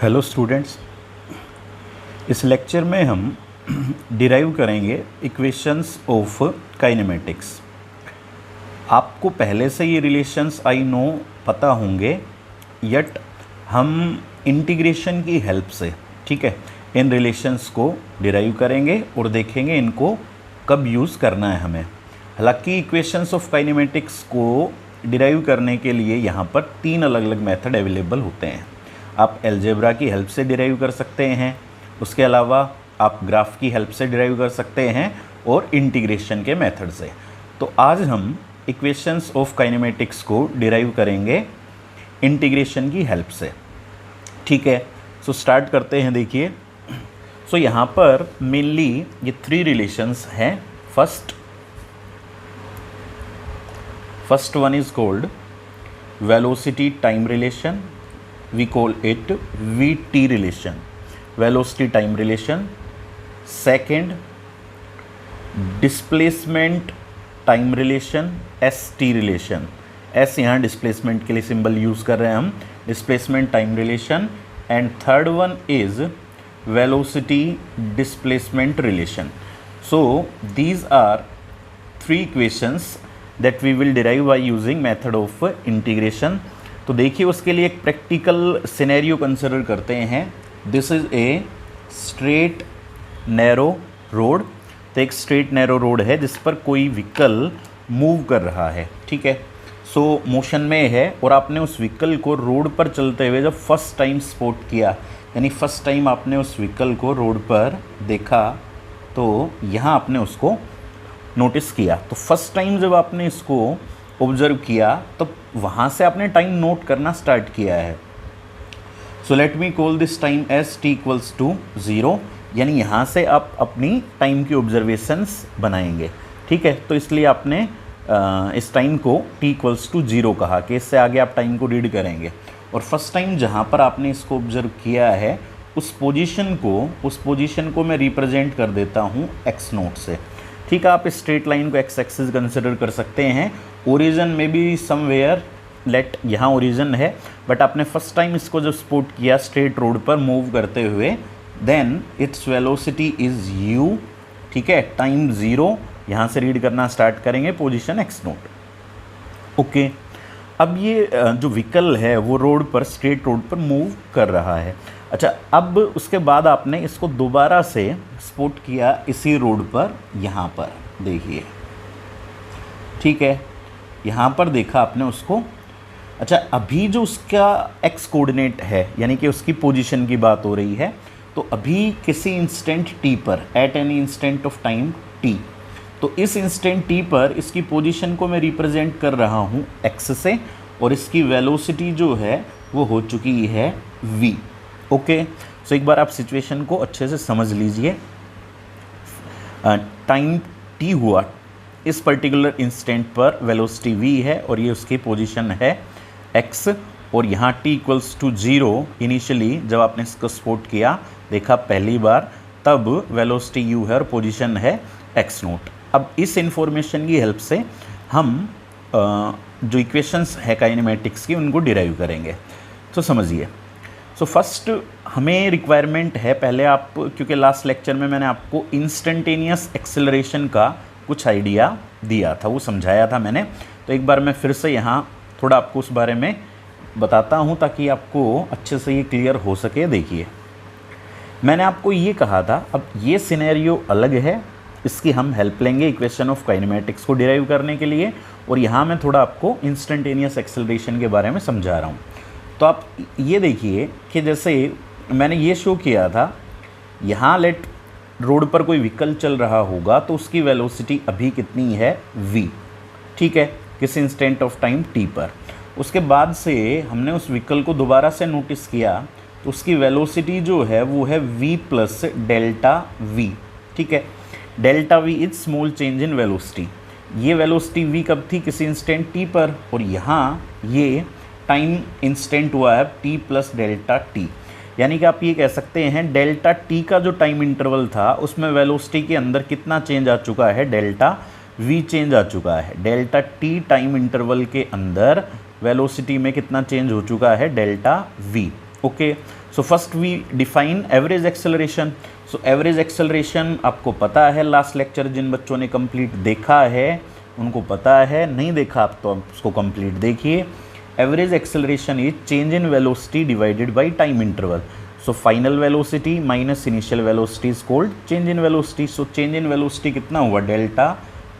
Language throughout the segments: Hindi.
हेलो स्टूडेंट्स, इस लेक्चर में हम डिराइव करेंगे इक्वेशंस ऑफ काइनेमेटिक्स। आपको पहले से ये रिलेशंस आई नो पता होंगे, यट हम इंटीग्रेशन की हेल्प से ठीक है इन रिलेशंस को डिराइव करेंगे और देखेंगे इनको कब यूज़ करना है हमें। हालांकि इक्वेशंस ऑफ काइनेमेटिक्स को डिराइव करने के लिए यहाँ पर 3 अलग अलग मेथड अवेलेबल होते हैं। आप अलजेब्रा की हेल्प से डिराइव कर सकते हैं, उसके अलावा आप ग्राफ की हेल्प से डिराइव कर सकते हैं और इंटीग्रेशन के मेथड से। तो आज हम इक्वेशंस ऑफ काइनेमेटिक्स को डिराइव करेंगे इंटीग्रेशन की हेल्प से। ठीक है, सो स्टार्ट करते हैं। देखिए, सो यहाँ पर मेनली ये 3 रिलेशंस हैं। First one is called velocity time relation, we call it VT relation, velocity time relation. Second, displacement time relation, ST relation. S यहाँ displacement के लिए सिंबल यूज़ कर रहे हैं हम, displacement time relation. And third one is velocity displacement relation. So these are 3 equations that we will derive by using method of integration. तो देखिए, उसके लिए एक प्रैक्टिकल सिनेरियो कंसिडर करते हैं। This is a straight narrow road. तो एक स्ट्रेट नैरो रोड है जिस पर कोई व्हीकल मूव कर रहा है। ठीक है, सो मोशन में है और आपने उस व्हीकल को रोड पर चलते हुए जब फर्स्ट टाइम स्पॉट किया, यानी फर्स्ट टाइम आपने उस व्हीकल को रोड पर देखा, तो यहाँ आपने उसको नोटिस किया। तो फर्स्ट टाइम जब आपने इसको ऑब्जर्व किया तो वहाँ से आपने टाइम नोट करना स्टार्ट किया है। So let me call this time as t equals to 0, यानी यहाँ से आप अपनी टाइम की ऑब्जर्वेशंस बनाएंगे। ठीक है, तो इसलिए आपने इस टाइम को t इक्वल्स टू 0 कहा कि इससे आगे आप टाइम को रीड करेंगे। और फर्स्ट टाइम जहाँ पर आपने इसको ऑब्जर्व किया है उस पोजीशन को मैं रिप्रेजेंट कर देता हूँ x नोट से। ठीक है, आप इस स्ट्रेट लाइन को x एक्सिस कंसिडर कर सकते हैं। ओरिजिन में भी समवेयर, लेट यहाँ ओरिजिन है, बट आपने फर्स्ट टाइम इसको जब स्पॉट किया स्ट्रेट रोड पर मूव करते हुए, then its velocity is u। ठीक है, टाइम 0, यहाँ से रीड करना स्टार्ट करेंगे पोजीशन x नोट। ओके, अब ये जो व्हीकल है वो रोड पर, स्ट्रेट रोड पर मूव कर रहा है। अच्छा, अब उसके बाद आपने इसको दोबारा से स्पॉट किया इसी रोड पर, यहाँ पर देखिए। ठीक है, यहाँ पर देखा आपने उसको। अच्छा, अभी जो उसका एक्स कोऑर्डिनेट है, यानी कि उसकी पोजीशन की बात हो रही है, तो अभी किसी इंस्टेंट t पर, at any instant of time t, तो इस इंस्टेंट t पर इसकी पोजीशन को मैं रिप्रेजेंट कर रहा हूँ x से, और इसकी वेलोसिटी जो है वो हो चुकी है v। ओके, सो एक बार आप सिचुएशन को अच्छे से समझ लीजिए। टाइम t हुआ, इस पर्टिकुलर इंस्टेंट पर वेलोसिटी v है और ये उसकी पोजीशन है x, और यहाँ t इक्वल्स टू 0 इनिशियली जब आपने इसको स्पॉट किया, देखा पहली बार, तब वेलोसिटी u है और पोजीशन है x नोट। अब इस इंफॉर्मेशन की हेल्प से हम जो इक्वेशंस है काइनेमेटिक्स की उनको डिराइव करेंगे। तो समझिए, सो फर्स्ट हमें रिक्वायरमेंट है, पहले आप, क्योंकि लास्ट लेक्चर में मैंने आपको इंस्टेंटेनियस एक्सेलरेशन का कुछ आइडिया दिया था, वो समझाया था मैंने, तो एक बार मैं फिर से यहाँ थोड़ा आपको उस बारे में बताता हूँ ताकि आपको अच्छे से ये क्लियर हो सके। देखिए, मैंने आपको ये कहा था, अब ये सिनेरियो अलग है, इसकी हम हेल्प लेंगे इक्वेशन ऑफ काइनेमेटिक्स को डिराइव करने के लिए, और यहाँ मैं थोड़ा आपको इंस्टेंटेनियस एक्सेलरेशन के बारे में समझा रहा हूँ। तो आप ये देखिए कि जैसे मैंने ये शो किया था, यहाँ लेट रोड पर कोई व्हीकल चल रहा होगा तो उसकी वेलोसिटी अभी कितनी है v। ठीक है, किसी इंस्टेंट ऑफ टाइम t पर। उसके बाद से हमने उस व्हीकल को दोबारा से नोटिस किया तो उसकी वेलोसिटी जो है वो है v प्लस डेल्टा v। ठीक है, delta v is small change in velocity. ये वेलोसिटी v कब थी, किसी इंस्टेंट t पर, और यहाँ ये टाइम इंस्टेंट हुआ है t प्लस डेल्टा t। यानी कि आप ये कह सकते हैं डेल्टा t का जो टाइम इंटरवल था उसमें वेलोसिटी के अंदर कितना चेंज आ चुका है, डेल्टा v चेंज आ चुका है। डेल्टा t टाइम इंटरवल के अंदर वेलोसिटी में कितना चेंज हो चुका है, delta v। Okay, so first we define average acceleration. So average acceleration आपको पता है, लास्ट लेक्चर जिन बच्चों ने कंप्लीट देखा है उनको पता है, नहीं देखा आप तो आप उसको कंप्लीट देखिए। Average acceleration is change in velocity divided by time interval. So final velocity minus initial velocity is called change in velocity. So change in velocity कितना हुआ, डेल्टा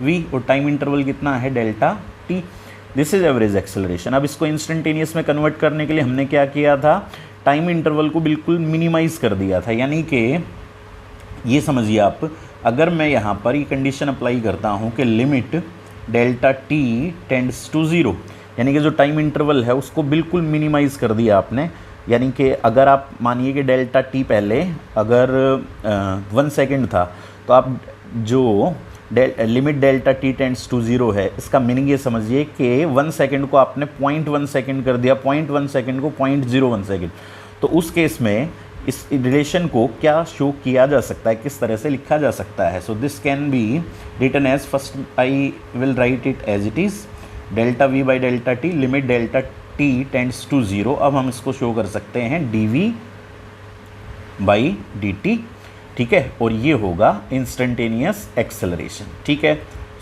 वी, और टाइम इंटरवल कितना है, delta T. This is average acceleration. अब इसको इंस्टेंटेनियस में कन्वर्ट करने के लिए हमने क्या किया था, टाइम इंटरवल को बिल्कुल मिनिमाइज कर दिया था। यानी कि ये समझिए आप, अगर मैं यहाँ पर ये कंडीशन अप्लाई करता हूँ कि limit delta t tends to zero, यानी कि जो टाइम इंटरवल है उसको बिल्कुल मिनिमाइज़ कर दिया आपने। यानी कि अगर आप मानिए कि डेल्टा टी पहले अगर 1 सेकेंड था, तो आप जो limit delta t tends to zero है, इसका मीनिंग ये समझिए कि 1 सेकेंड को आपने 0.1 सेकेंड कर दिया, 0.1 सेकेंड को 0.01 सेकेंड। तो उस केस में इस रिलेशन को क्या शो किया जा सकता है, किस तरह से लिखा जा सकता है। So this can be written as, first I will write it as it is delta v by delta t, limit delta t tends to zero. अब हम इसको शो कर सकते हैं d v by d t, ठीक है, और ये होगा इंस्टेंटेनियस एक्सेलरेशन, ठीक है।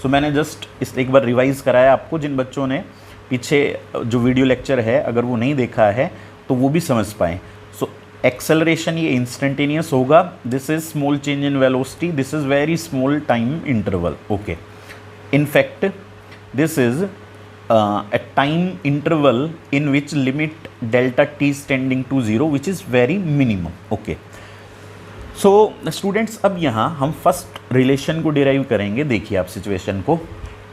सो मैंने जस्ट इस एक बार रिवाइज कराया आपको, जिन बच्चों ने पीछे जो वीडियो लेक्चर है अगर वो नहीं देखा है तो वो भी समझ पाएँ। सो एक्सेलरेशन ये इंस्टेंटेनियस होगा, this is small change in velocity, this is very small time interval, okay. In fact this is a time interval in which limit delta t is tending to 0 which is very minimum, okay। so students, अब यहाँ हम फर्स्ट रिलेशन को डिराइव करेंगे। देखिए आप सिचुएशन को,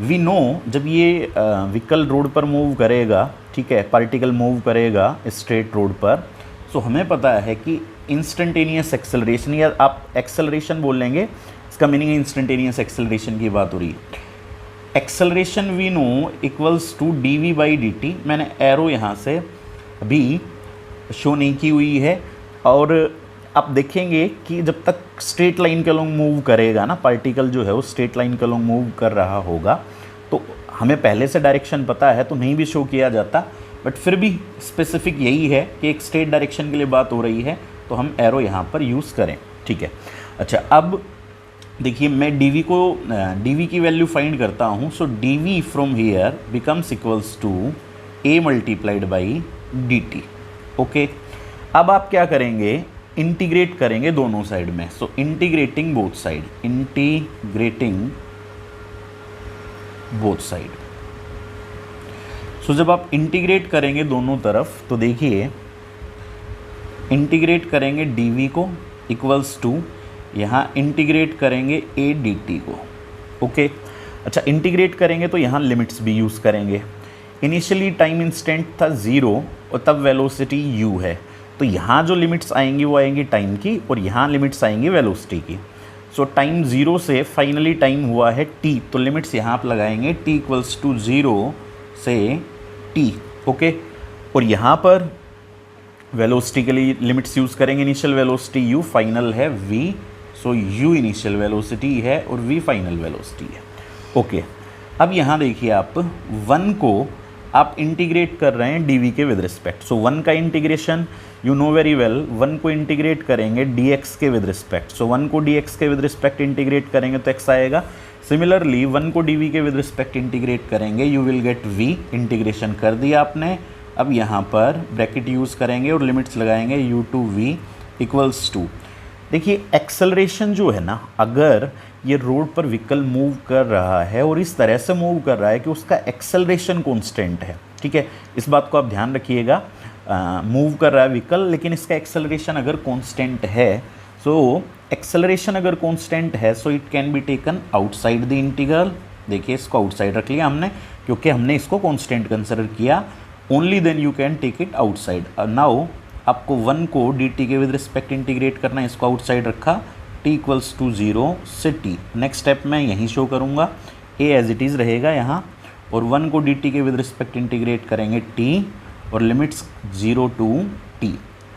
वी नो जब ये व्हीकल रोड पर मूव करेगा, ठीक है, पार्टिकल मूव करेगा स्ट्रेट रोड पर, सो हमें पता है कि इंस्टेंटेनियस एक्सेलरेशन, या आप एक्सेलरेशन बोल लेंगे, इसका मीनिंग इंस्टेंटेनियस एक्सेलरेशन की बात हो रही है। Acceleration we know equals to d v by d t. मैंने एरो यहाँ से अभी शो नहीं की हुई है, और आप देखेंगे कि जब तक स्ट्रेट लाइन के अलोंग मूव करेगा ना, पार्टिकल जो है वो स्ट्रेट लाइन के अलोंग मूव कर रहा होगा, तो हमें पहले से डायरेक्शन पता है तो नहीं भी शो किया जाता, बट फिर भी स्पेसिफिक यही है कि एक स्ट्रेट डायरेक्शन के लिए बात हो रही है तो हम एरो यहाँ पर यूज़ करें, ठीक है। अच्छा, अब देखिए मैं dv की वैल्यू फाइंड करता हूँ। So dv from here becomes equals to a multiplied by dt, okay. अब आप क्या करेंगे, इंटीग्रेट करेंगे दोनों साइड में। So integrating both side, integrating both side. So जब आप इंटीग्रेट करेंगे दोनों तरफ, तो देखिए इंटीग्रेट करेंगे dv को इक्वल्स टू, यहाँ इंटीग्रेट करेंगे ए डी टी को, ओके। अच्छा, इंटीग्रेट करेंगे तो यहाँ लिमिट्स भी यूज़ करेंगे। इनिशियली टाइम इंस्टेंट था 0 और तब वेलोसिटी u है, तो यहाँ जो लिमिट्स आएंगी वो आएंगी टाइम की, और यहाँ लिमिट्स आएंगी वेलोसिटी की। सो टाइम 0 से फाइनली टाइम हुआ है t, तो लिमिट्स यहाँ आप लगाएंगे t इक्वल्स टू 0 से t, ओके। और यहाँ पर वेलोसिटी के लिए लिमिट्स यूज़ करेंगे, इनिशियल वेलोसिटी u, फाइनल है v। सो u इनिशियल वेलोसिटी है और v फाइनल वेलोसिटी है, ओके। अब यहाँ देखिए आप 1 को आप इंटीग्रेट कर रहे हैं dv के विद रिस्पेक्ट। सो 1 का integration you know very well, 1 को इंटीग्रेट करेंगे dx के विद रिस्पेक्ट। सो 1 को dx के विद रिस्पेक्ट इंटीग्रेट करेंगे तो x आएगा। सिमिलरली 1 को dv के विद रिस्पेक्ट इंटीग्रेट करेंगे, you will get v। Integration कर दिया आपने। अब यहाँ पर ब्रैकेट यूज़ करेंगे और लिमिट्स लगाएंगे u to v equals to, देखिए एक्सेलरेशन जो है ना, अगर ये रोड पर व्हीकल मूव कर रहा है और इस तरह से मूव कर रहा है कि उसका एक्सेलरेशन कांस्टेंट है, ठीक है, इस बात को आप ध्यान रखिएगा। मूव कर रहा है व्हीकल लेकिन इसका एक्सेलरेशन अगर कांस्टेंट है, सो एक्सेलरेशन अगर कांस्टेंट है, so it can be taken outside the integral. देखिए इसको आउटसाइड रख लिया हमने क्योंकि हमने इसको कांस्टेंट कंसिडर किया, only then you can take it outside. Now आपको 1 को dt के विद रिस्पेक्ट इंटीग्रेट करना है, इसको आउटसाइड रखा, t इक्वल्स टू 0 से t। नेक्स्ट स्टेप मैं यहीं शो करूँगा, a एज इट इज़ रहेगा यहाँ, और 1 को dt के विद रिस्पेक्ट इंटीग्रेट करेंगे t, और limits 0 to t,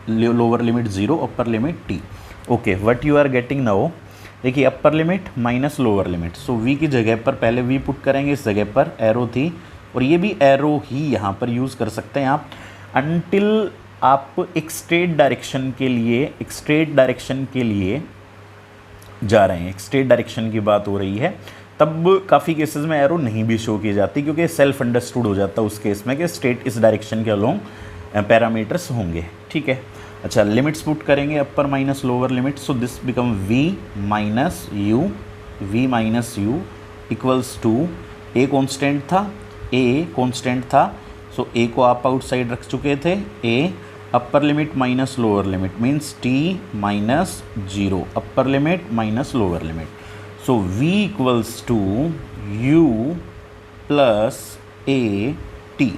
lower limit 0, upper limit t, okay. What you are getting now, देखिए upper limit minus lower limit. So v की जगह पर पहले v पुट करेंगे, इस जगह पर एरो थी, और ये भी एरो ही यहाँ पर यूज़ कर सकते हैं आप, अनटिल आप एक स्ट्रेट डायरेक्शन के लिए जा रहे हैं, एक स्ट्रेट डायरेक्शन की बात हो रही है, तब काफ़ी केसेस में एरो नहीं भी शो की जाती क्योंकि सेल्फ अंडरस्टूड हो जाता है उस केस में कि स्ट्रेट इस डायरेक्शन के अलोंग पैरामीटर्स होंगे। ठीक है, अच्छा लिमिट्स पुट करेंगे, upper minus lower limit, so this become v minus u equals to a constant था, सो a को आप आउटसाइड रख चुके थे, a upper limit minus lower limit means t minus 0, upper limit minus lower limit, so v equals to u plus a t।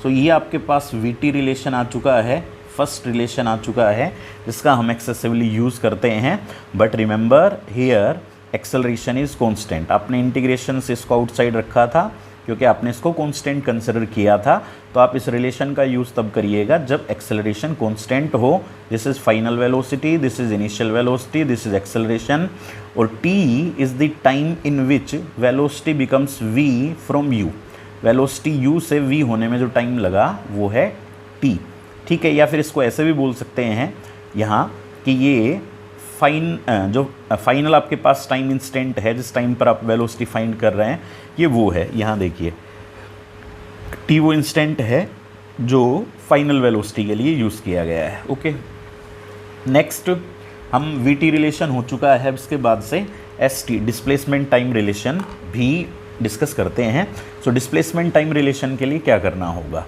So ये आपके पास vt रिलेशन आ चुका है, फर्स्ट रिलेशन आ चुका है जिसका हम एक्सेसिवली यूज़ करते हैं। But remember here acceleration is constant. आपने इंटीग्रेशन से इसको आउटसाइड रखा था क्योंकि आपने इसको कांस्टेंट कंसिडर किया था, तो आप इस रिलेशन का यूज़ तब करिएगा जब एक्सेलरेशन कांस्टेंट हो। This is final velocity, this is initial velocity, this is acceleration, और t is the time in which velocity becomes v from u। Velocity u से v होने में जो टाइम लगा वो है t। ठीक है, या फिर इसको ऐसे भी बोल सकते हैं यहाँ कि ये जो फाइनल आपके पास टाइम इंस्टेंट है, जिस टाइम पर आप वेलोसिटी फाइंड कर रहे हैं, ये वो है। यहाँ देखिए t वो इंस्टेंट है जो फाइनल वेलोसिटी के लिए यूज़ किया गया है। ओके, नेक्स्ट हम vt रिलेशन हो चुका है, इसके बाद से st डिस्प्लेसमेंट टाइम रिलेशन भी डिस्कस करते हैं। सो डिस्प्लेसमेंट टाइम रिलेशन के लिए क्या करना होगा?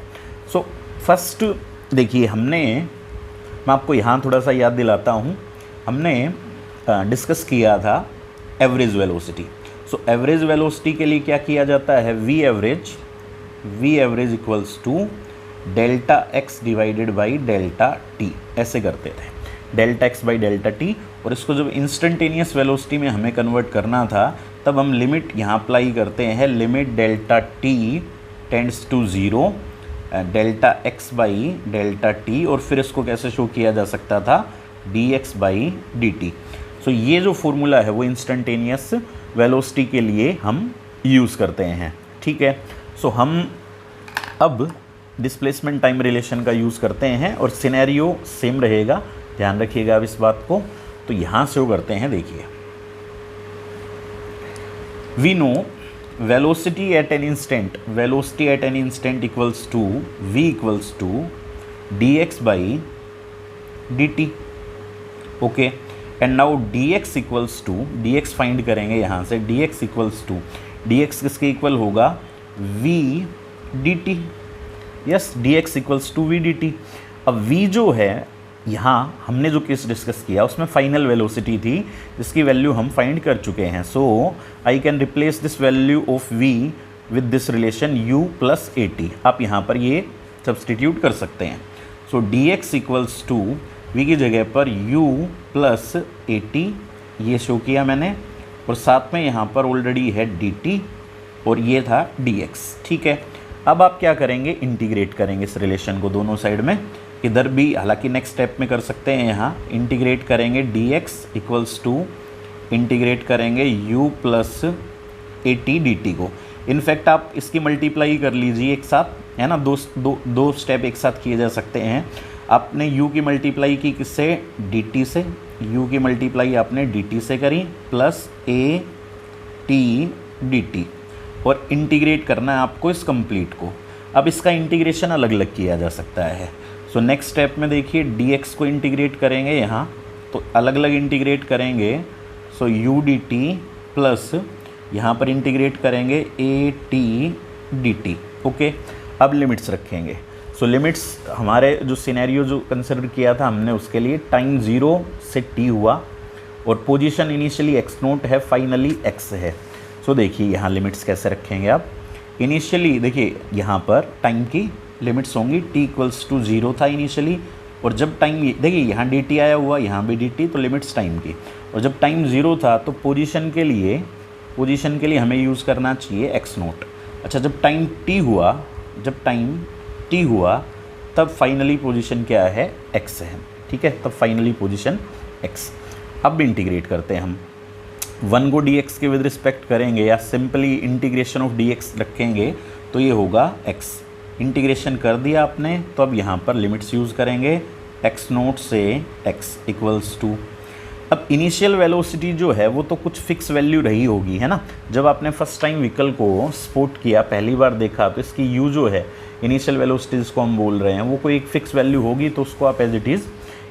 सो फर्स्ट देखिए, मैं आपको यहाँ थोड़ा सा याद दिलाता हूँ, हमने डिस्कस किया था average velocity. So average velocity के लिए क्या किया जाता है? V average equals to delta x divided by delta t, ऐसे करते थे, delta x by delta t. और इसको जब इंस्टेंटेनियस वेलोसिटी में हमें कन्वर्ट करना था तब हम लिमिट यहाँ अप्लाई करते हैं, limit delta t tends to 0 delta x by delta t, और फिर इसको कैसे शो किया जा सकता था? dx by dt। सो ये जो फॉर्मूला है वो इंस्टेंटेनियस वेलोसिटी के लिए हम यूज़ करते हैं। ठीक है, सो हम अब डिस्प्लेसमेंट टाइम रिलेशन का यूज़ करते हैं और सिनेरियो सेम रहेगा, ध्यान रखिएगा अब इस बात को। तो यहाँ से वो करते हैं, देखिए we know velocity at an instant equals to v equals to dx by dt। Okay, and now dx equals to, dx find करेंगे यहाँ से, dx इक्वल्स टू, dx किसके इक्वल होगा? v dt। Yes, dx equals to v dt। अब v जो है, यहाँ हमने जो केस डिस्कस किया उसमें फाइनल वेलोसिटी थी जिसकी वैल्यू हम फाइंड कर चुके हैं। So I can replace this value of v with this relation u plus A T. आप यहाँ पर ये सब्सटीट्यूट कर सकते हैं। So dx equals to v की जगह पर u प्लस ए टी, ये शो किया मैंने, और साथ में यहाँ पर ऑलरेडी है dt और ये था dx। ठीक है, अब आप क्या करेंगे? इंटीग्रेट करेंगे इस रिलेशन को दोनों साइड में, इधर भी हालांकि नेक्स्ट स्टेप में कर सकते हैं, यहाँ इंटीग्रेट करेंगे dx इक्वल्स टू, इंटीग्रेट करेंगे u plus A T D T को। इनफैक्ट आप इसकी मल्टीप्लाई कर लीजिए एक साथ, है ना, दो स्टेप एक साथ किए जा सकते हैं। आपने u की मल्टीप्लाई की किससे? dt से, u की मल्टीप्लाई आपने dt से करी, plus A T D T, और इंटीग्रेट करना है आपको इस कंप्लीट को। अब इसका इंटीग्रेशन अलग अलग किया जा सकता है। सो नेक्स्ट स्टेप में देखिए dx को इंटीग्रेट करेंगे यहाँ, तो अलग अलग इंटीग्रेट करेंगे। सो u dt प्लस यहाँ पर इंटीग्रेट करेंगे A T D T. Okay, अब लिमिट्स रखेंगे। सो लिमिट्स हमारे जो सिनेरियो जो कंसिडर किया था हमने, उसके लिए टाइम 0 से t हुआ और पोजीशन इनिशियली x0 है, फाइनली x है। सो देखिए यहाँ लिमिट्स कैसे रखेंगे आप। इनिशियली देखिए यहाँ पर टाइम की लिमिट्स होंगी, t इक्वल्स टू 0 था इनिशियली, और जब टाइम देखिए यहाँ dt आया हुआ, यहाँ भी dt, तो लिमिट्स टाइम की, और जब टाइम 0 था तो पोजीशन के लिए हमें यूज़ करना चाहिए x0। अच्छा, जब टाइम t हुआ तब फाइनली पोजीशन क्या है? x है। ठीक है, तब फाइनली पोजीशन x। अब इंटीग्रेट करते हैं हम, 1 को dx के विद रिस्पेक्ट करेंगे या सिंपली इंटीग्रेशन ऑफ dx रखेंगे तो ये होगा x। इंटीग्रेशन कर दिया आपने, तो अब यहाँ पर लिमिट्स यूज़ करेंगे x नोट से x इक्वल्स टू। अब इनिशियल वेलोसिटी जो है वो तो कुछ फिक्स वैल्यू रही होगी, है ना। जब आपने फर्स्ट टाइम व्हीकल को स्पॉट किया, पहली बार देखा, तो इसकी u जो है इनिशियल वेलोसिटी जिसको हम बोल रहे हैं वो कोई एक फिक्स वैल्यू होगी, तो उसको आप एज इट इज़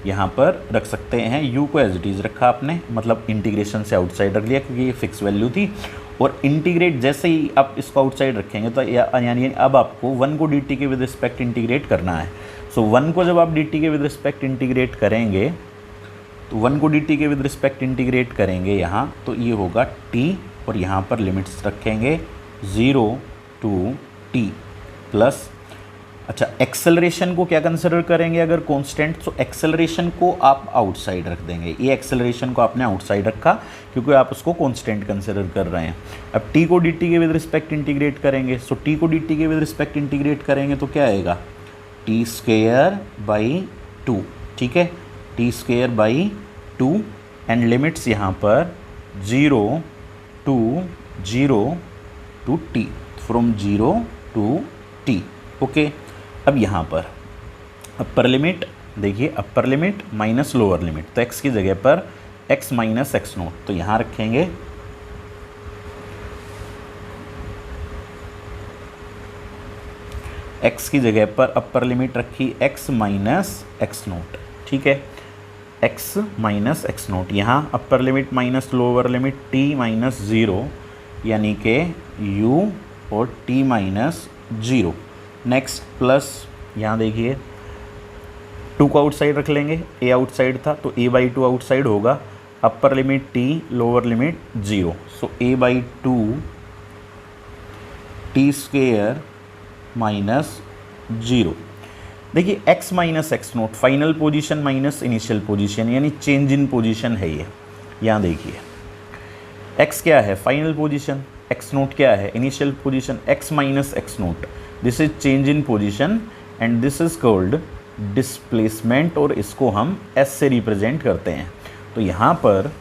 यहाँ पर रख सकते हैं। u को एज इट इज़ रखा आपने, मतलब इंटीग्रेशन से आउटसाइड रख लिया क्योंकि ये फिक्स वैल्यू थी। और इंटीग्रेट जैसे ही आप इसको आउटसाइड रखेंगे तो यानी अब आपको 1 को dt के विद रिस्पेक्ट इंटीग्रेट करना है। सो 1 को जब आप dt के विद रिस्पेक्ट इंटीग्रेट करेंगे, तो 1 को dt के विद रिस्पेक्ट इंटीग्रेट करेंगे यहाँ, तो ये होगा t, और यहाँ पर लिमिट्स रखेंगे 0 to t प्लस। अच्छा, एक्सेलरेशन को क्या कंसिडर करेंगे अगर कांस्टेंट, तो एक्सेलरेशन को आप आउटसाइड रख देंगे। ये एक्सेलरेशन को आपने आउटसाइड रखा क्योंकि आप उसको कांस्टेंट कंसिडर कर रहे हैं। अब t को dt के विद रिस्पेक्ट इंटीग्रेट करेंगे, सो t को dt के विद रिस्पेक्ट इंटीग्रेट करेंगे तो क्या आएगा, t स्क्वायर बाई 2, ठीक है, t square by 2, and limits यहाँ पर 0 to t, from 0 to t, okay. अब यहाँ पर अपर लिमिट देखिए, upper limit minus lower limit, तो x की जगह पर x माइनस एक्स नोट, तो यहाँ रखेंगे x की जगह पर अपर लिमिट रखी x माइनस एक्स नोट, ठीक है, x माइनस एक्स नोट। यहाँ अपर limit minus lower limit t minus 0, यानी कि u और t माइनस 0। नेक्स्ट प्लस यहाँ देखिए 2 को आउटसाइड रख लेंगे, a आउटसाइड था तो a बाई 2 आउटसाइड होगा, अपर limit t lower limit 0, so a by 2 t square minus 0। देखिए x minus x naught final position minus initial position, यानी चेंज इन पोजीशन है ये। यहाँ देखिए x क्या है, फाइनल पोजीशन, x नोट क्या है, initial position, x minus x note, this is change in position and this is called displacement, और इसको हम s से रिप्रेजेंट करते हैं। तो यहाँ पर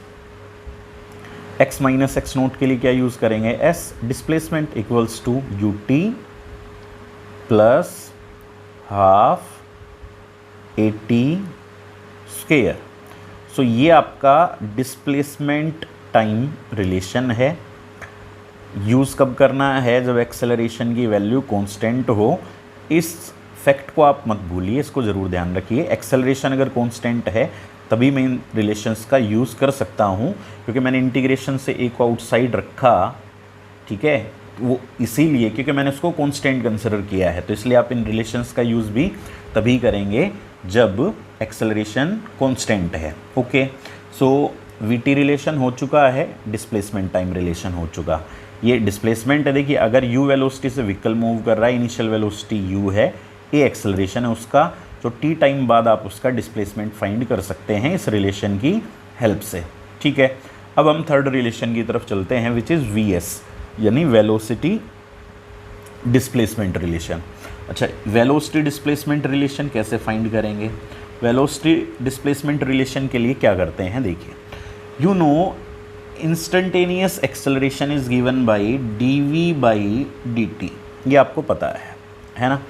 x माइनस एक्स नोट के लिए क्या यूज़ करेंगे, s, displacement equals to ut plus half at square. So ये आपका डिस्प्लेसमेंट टाइम रिलेशन है। यूज़ कब करना है, जब एक्सेलरेशन की वैल्यू कांस्टेंट हो। इस फैक्ट को आप मत भूलिए, इसको ज़रूर ध्यान रखिए। एक्सेलरेशन अगर कांस्टेंट है तभी मैं इन रिलेशंस का यूज़ कर सकता हूँ, क्योंकि मैंने इंटीग्रेशन से एक को आउटसाइड रखा, ठीक है, वो इसीलिए क्योंकि मैंने उसको कांस्टेंट कंसिडर किया है। तो इसलिए आप इन रिलेशंस का यूज़ भी तभी करेंगे जब एक्सेलरेशन कांस्टेंट है, ओके। सो वीटी रिलेशन हो चुका है, डिस्प्लेसमेंट टाइम रिलेशन हो चुका। ये डिस्प्लेसमेंट है, देखिए अगर u वेलोसिटी से व्हीकल मूव कर रहा है, इनिशियल वेलोसिटी u है, a एक्सेलरेशन है उसका, तो t टाइम बाद आप उसका डिस्प्लेसमेंट फाइंड कर सकते हैं इस रिलेशन की हेल्प से, ठीक है। अब हम थर्ड रिलेशन की तरफ चलते हैं, विच इज़ vs, यानी वेलोसिटी डिस्प्लेसमेंट रिलेशन। अच्छा, वेलोसिटी डिस्प्लेसमेंट रिलेशन कैसे फाइंड करेंगे? वेलोसिटी डिस्प्लेसमेंट रिलेशन के लिए क्या करते हैं, देखिए, you know instantaneous acceleration is given by dv by dt, ये आपको पता है ना।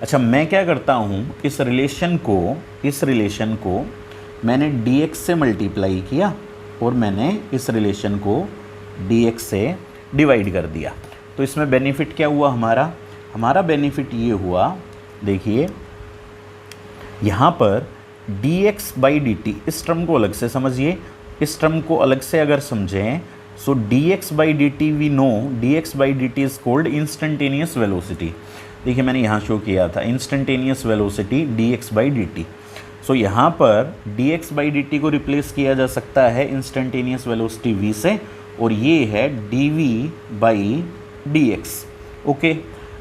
अच्छा, मैं क्या करता हूँ, इस रिलेशन को मैंने dx से मल्टीप्लाई किया और मैंने इस रिलेशन को dx से डिवाइड कर दिया। तो इसमें बेनिफिट क्या हुआ हमारा बेनिफिट ये हुआ, देखिए यहाँ पर dx बाई dt, इस टर्म को अलग से समझिए, इस टर्म को अलग से अगर समझें, so dx by dt we know dx by dt is called instantaneous velocity. देखिए मैंने यहाँ शो किया था instantaneous velocity dx by dt। So यहाँ पर dx बाई dt को रिप्लेस किया जा सकता है इंस्टेंटेनियस वेलोसिटी v से, और ये है dv बाई dx, ओके।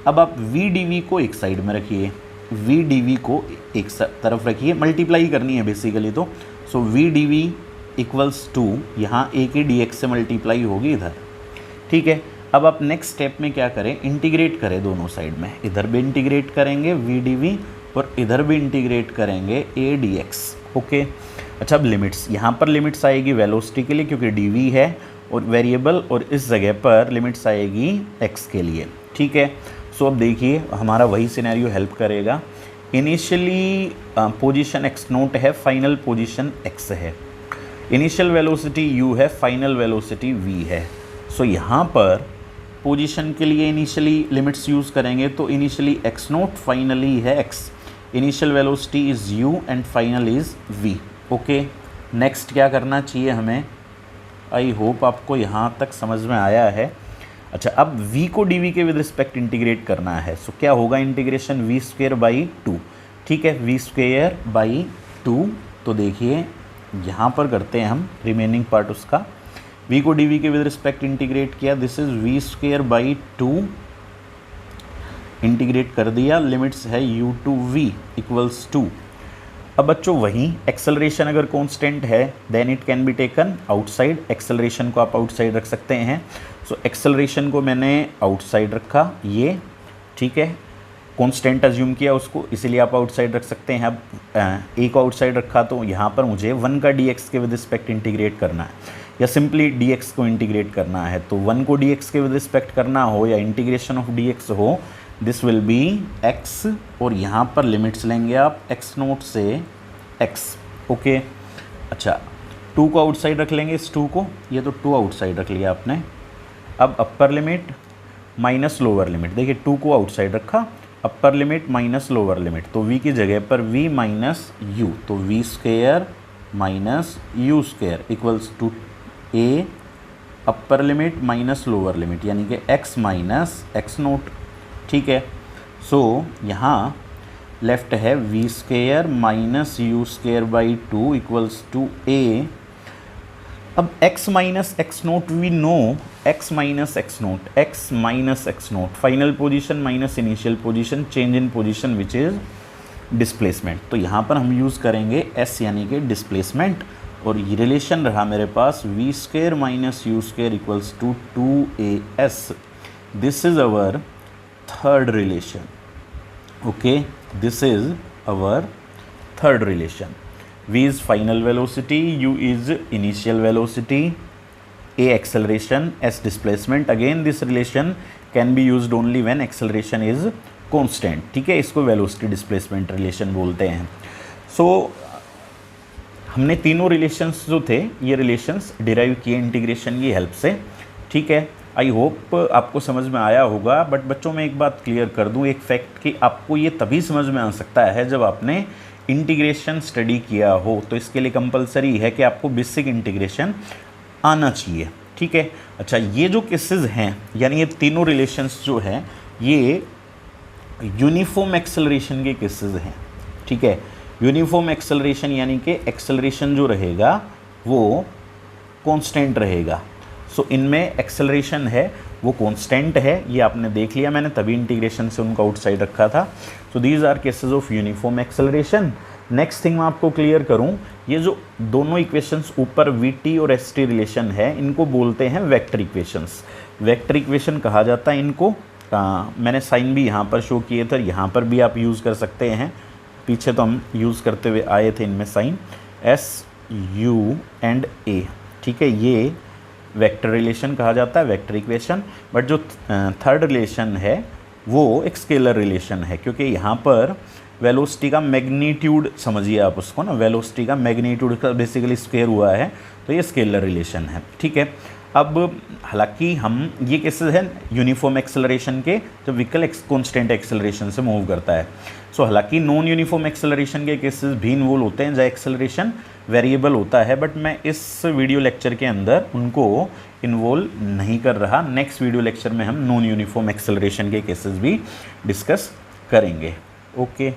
अब आप v dv को एक साइड में रखिए, v dv को एक तरफ रखिए, मल्टीप्लाई करनी है बेसिकली, तो सो v dv इक्वल्स टू यहाँ a की dx से मल्टीप्लाई होगी इधर, ठीक है। अब आप नेक्स्ट स्टेप में क्या करें, इंटीग्रेट करें दोनों साइड में, इधर भी इंटीग्रेट करेंगे v dv और इधर भी इंटीग्रेट करेंगे a dx, ओके। अच्छा, अब लिमिट्स, यहाँ पर लिमिट्स आएगी वेलोसिटी के लिए क्योंकि dv है और वेरिएबल, और इस जगह पर लिमिट्स आएगी x के लिए, ठीक है। सो अब देखिए हमारा वही सिनेरियो हेल्प करेगा। इनिशियली पोजीशन x नोट है, फाइनल पोजीशन x है, इनिशियल वेलोसिटी u है, फाइनल वेलोसिटी v है। सो यहाँ पर पोजीशन के लिए इनिशियली लिमिट्स यूज़ करेंगे तो इनिशियली x नोट, फाइनली है x, initial velocity is u and final is v। Okay, next क्या करना चाहिए हमें? आई होप आपको यहाँ तक समझ में आया है। अच्छा, अब v को dv के विद रिस्पेक्ट इंटीग्रेट करना है। सो क्या होगा? Integration v square by 2। ठीक है, v स्क्वेयर बाई 2। तो देखिए यहाँ पर करते हैं हम रिमेनिंग पार्ट उसका। v को dv के विद रिस्पेक्ट इंटीग्रेट किया, this is v square by 2, integrate कर दिया, लिमिट्स है u टू v इक्वल्स 2। अब बच्चों वहीं एक्सेलरेशन अगर कांस्टेंट है then it can be taken outside. Acceleration को आप आउटसाइड रख सकते हैं। सो एक्सेलरेशन को मैंने आउटसाइड रखा, ये ठीक है, कांस्टेंट अज्यूम किया उसको, इसीलिए आप आउटसाइड रख सकते हैं। अब ए को आउटसाइड रखा तो यहाँ पर मुझे 1 का dx के विद रिस्पेक्ट इंटीग्रेट करना है या सिंपली dx को इंटीग्रेट करना है। तो 1 को dx के विद रिस्पेक्ट करना हो या इंटीग्रेशन ऑफ dx हो, दिस विल बी x, और यहाँ पर लिमिट्स लेंगे आप x नोट से x। ओके, अच्छा 2 को आउटसाइड रख लेंगे, इस 2 को, ये तो 2 आउटसाइड रख लिया आपने। अब upper limit minus lower limit, देखिए 2 को आउटसाइड रखा, upper limit minus lower limit, तो v की जगह पर v माइनस u, तो v square minus u square equals to a upper limit minus lower limit, यानी कि x माइनस x नोट। ठीक है, सो यहाँ लेफ्ट है v square minus u square by 2 equals to a। अब x minus x naught we know, x minus x naught, x minus x naught, final position minus initial position, change in position which is displacement. तो यहाँ पर हम यूज़ करेंगे s यानी कि डिस्प्लेसमेंट, और ये रिलेशन रहा मेरे पास v square minus u square equals to 2as। This is our third relation. Okay, this is our third relation. v is final velocity, u is initial velocity, a acceleration, s displacement. Again this relation can be used only when acceleration is constant. ठीक है, इसको velocity displacement relation बोलते हैं। So हमने तीनों रिलेशंस जो थे ये रिलेशंस डिराइव किए इंटीग्रेशन की हेल्प से। ठीक है, आई होप आपको समझ में आया होगा। बट बच्चों में एक बात क्लियर कर दूं, एक फैक्ट कि आपको ये तभी समझ में आ सकता है जब आपने इंटीग्रेशन स्टडी किया हो। तो इसके लिए कंपलसरी है कि आपको बेसिक इंटीग्रेशन आना चाहिए। ठीक है, अच्छा ये जो केसेस हैं, यानी ये तीनों रिलेशंस जो हैं ये यूनिफॉर्म एक्सेलरेशन के केसेस हैं। ठीक है, यूनिफॉर्म एक्सेलरेशन यानी कि एक्सेलरेशन जो रहेगा वो कांस्टेंट रहेगा। सो इनमें एक्सेलरेशन है वो कांस्टेंट है, ये आपने देख लिया, मैंने तभी इंटीग्रेशन से उनको आउटसाइड रखा था। So these are cases of uniform acceleration. Next thing मैं आपको क्लियर करूं, ये जो दोनों इक्वेशंस ऊपर वी और एस टी रिलेशन है इनको बोलते हैं वेक्टर इक्वेशंस। वेक्टर इक्वेशन कहा जाता है इनको। मैंने साइन भी यहाँ पर शो किए थे, यहाँ पर भी आप यूज़ कर सकते हैं। पीछे तो हम यूज़ करते हुए आए थे इनमें साइन एस यू एंड ए। ठीक है, ये वेक्टर रिलेशन कहा जाता है, वेक्टर इक्वेशन। बट जो थर्ड रिलेशन है वो एक स्केलर रिलेशन है, क्योंकि यहाँ पर वेलोसिटी का मैग्नीट्यूड समझिए आप उसको ना, वेलोसिटी का मैग्नीट्यूड का बेसिकली स्क्वायर हुआ है, तो ये स्केलर रिलेशन है। ठीक है, अब हालांकि हम ये केसेस हैं यूनिफॉर्म एक्सेलरेशन के, जब व्हीकल कांस्टेंट एक्सेलरेशन से मूव करता है। सो हालांकि नॉन यूनिफॉर्म एक्सेलरेशन के केसेस भी इन्वॉल्व होते हैं जहाँ एक्सेलरेशन वेरिएबल होता है, बट मैं इस वीडियो लेक्चर के अंदर उनको इन्वॉल्व नहीं कर रहा। नेक्स्ट वीडियो लेक्चर में हम नॉन यूनिफॉर्म एक्सेलरेशन के केसेस भी डिस्कस करेंगे। ओके।